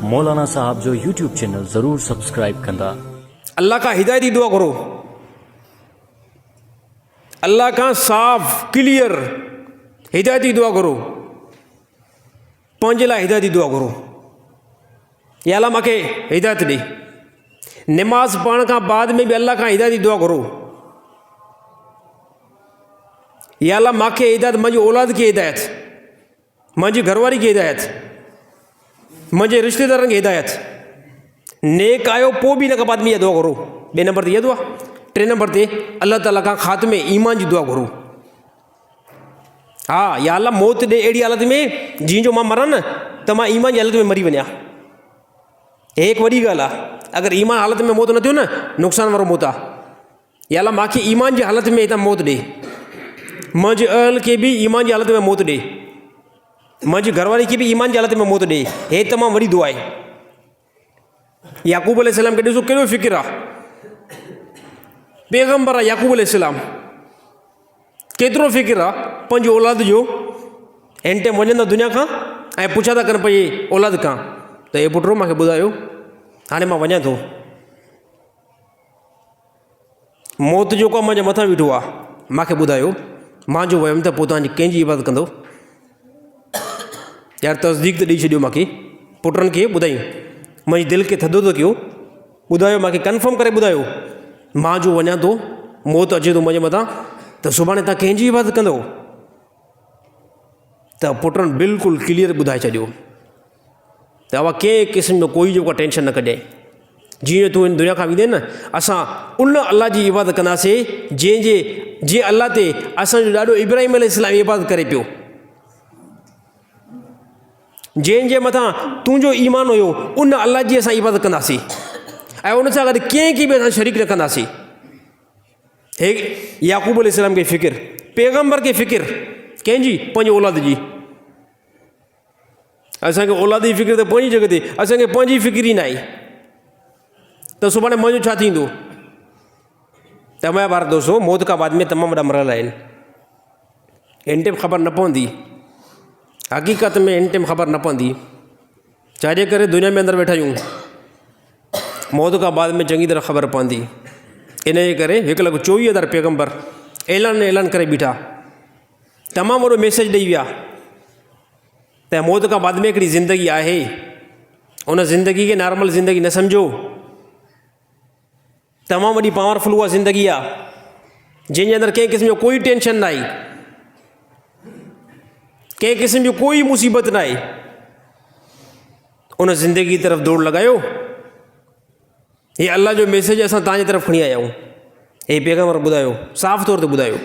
मौलाना साहब जो YouTube channel ज़रूर सब्सक्राइब कंदा। अल्लाह का हिदायती दुआ करो, अल्लाह का साफ क्लियर हिदायती दुआ करो, पंहिंजे लाइ हिदायती दुआ करो। या अल्लाह मूंखे हिदायत ॾे। नमाज़ पढ़ण खां बाद में बि अल्लाह खां हिदायती दुआ करो, या अल्लाह मूंखे हिदायत, मुंहिंजी औलाद खे हिदायत, मुंहिंजी घरवारी खे हिदायत, मुंहिंजे रिश्तेदारनि खे हिदायत। नेक आयो पोइ बि इन खां बाद में इहा दुआ करो। ॿिए नंबर ते इहा दुआ। टे नंबर ते अल्लाह ताला खां ख़ात्मे ईमान जी दुआ करो। हा, या अल्लाह मौत ॾे अहिड़ी हालत में जीअं जो मां मरां न त मां ईमान जी हालत में मरी वञा। हे हिकु वॾी ॻाल्हि आहे। अगरि ईमान हालत में मौत न थियो न, नुक़सान वारो मौत आहे। या अल्लाह मूंखे ईमान जी हालत में हितां मौत ॾे, मुंहिंजे अहल खे बि ईमान जी हालत में मौत ॾे, मुंहिंजी घरवारी खे बि ईमान जी हालत में मौत ॾे। हे तमामु वॾी दुआ आहे। याकूब अलैहिस्सलाम खे ॾिसो कहिड़ो फ़िक्र आहे। पैगम्बर आहे याकूब अलैहिस्सलाम, केतिरो फ़िक्र आहे पंहिंजी औलाद जो। हिन टाइम वञनि था दुनिया खां ऐं पुछा था कनि पंहिंजी औलाद खां त हे पुटु मूंखे ॿुधायो, हाणे मां वञा थो, मौत जो को मुंहिंजे मथां बीठो आहे, मूंखे ॿुधायो, मां जो वियुमि त पोइ तव्हांजी कंहिंजी इबादत कंदो? यार तस्दीक त ॾेई छॾियो मूंखे। पुटनि खे ॿुधायूं, मुंहिंजी दिलि खे थधो थो कयो, ॿुधायो मूंखे कंफर्म करे ॿुधायो, मां जो वञा थो, मौत अचे थो मुंहिंजे मथां, त सुभाणे तव्हां कंहिंजी इबादत कंदो? त पुटनि बिल्कुलु क्लियर ॿुधाए छॾियो त अवा कंहिं क़िस्म जो कोई जेको टेंशन न कजांइ। जीअं तूं हिन दुनिया खां वेंदे न, असां उन अल्लाह जी इबादत कंदासीं जीअं अल्लाह ते असांजो ॾाढो इब्राहिम अलैहिस्सलाम इबादत करे पियो, जंहिंजे मथां तुंहिंजो ईमान हुयो, उन अल्लाह जी असां इबादत कंदासीं ऐं उन सां गॾु कंहिंखे बि असां शरीक न कंदासीं। हे याकूब अलैहिस्सलाम खे फ़िकिर, पैगम्बर खे फ़िकिर, कंहिंजी? पंहिंजी औलाद जी। असांखे औलाद जी फ़िकिर त पंहिंजी जॻह ते, असांखे पंहिंजी फ़िकिर ई न आहे त सुभाणे मुंहिंजो छा थींदो? त मुंहिंजा ॿार दोस्तो, मौत खां बाद में तमामु वॾा मरल आहिनि। हिन टाइम ख़बर न पवंदी, हक़ीक़त में हिन टाइम ख़बर न पवंदी, छाजे करे दुनिया में अंदरि वेठा आहियूं। मौत खां बाद में चङी तरह ख़बर पवंदी। इन जे करे 1,24,000 पैगम्बर ऐलान करे बीठा, तमामु वॾो मैसेज ॾेई विया त मौत खां बाद में हिकिड़ी ज़िंदगी आहे। उन ज़िंदगी खे नॉर्मल ज़िंदगी न सम्झो, तमामु वॾी पावरफुल उहा ज़िंदगी आहे जंहिंजे अंदरि कंहिं क़िस्म जो कोई टेंशन न आहे, कंहिं क़िस्म जो कोई मुसीबत न आहे। उन ज़िंदगी की तरफ़ दौड़ लॻायो। हे अल्लाह जो मैसेज असां तव्हांजे तरफ़ खणी आया आहियूं। हे पैगम्बर ॿुधायो, साफ़ तौर ते ॿुधायो।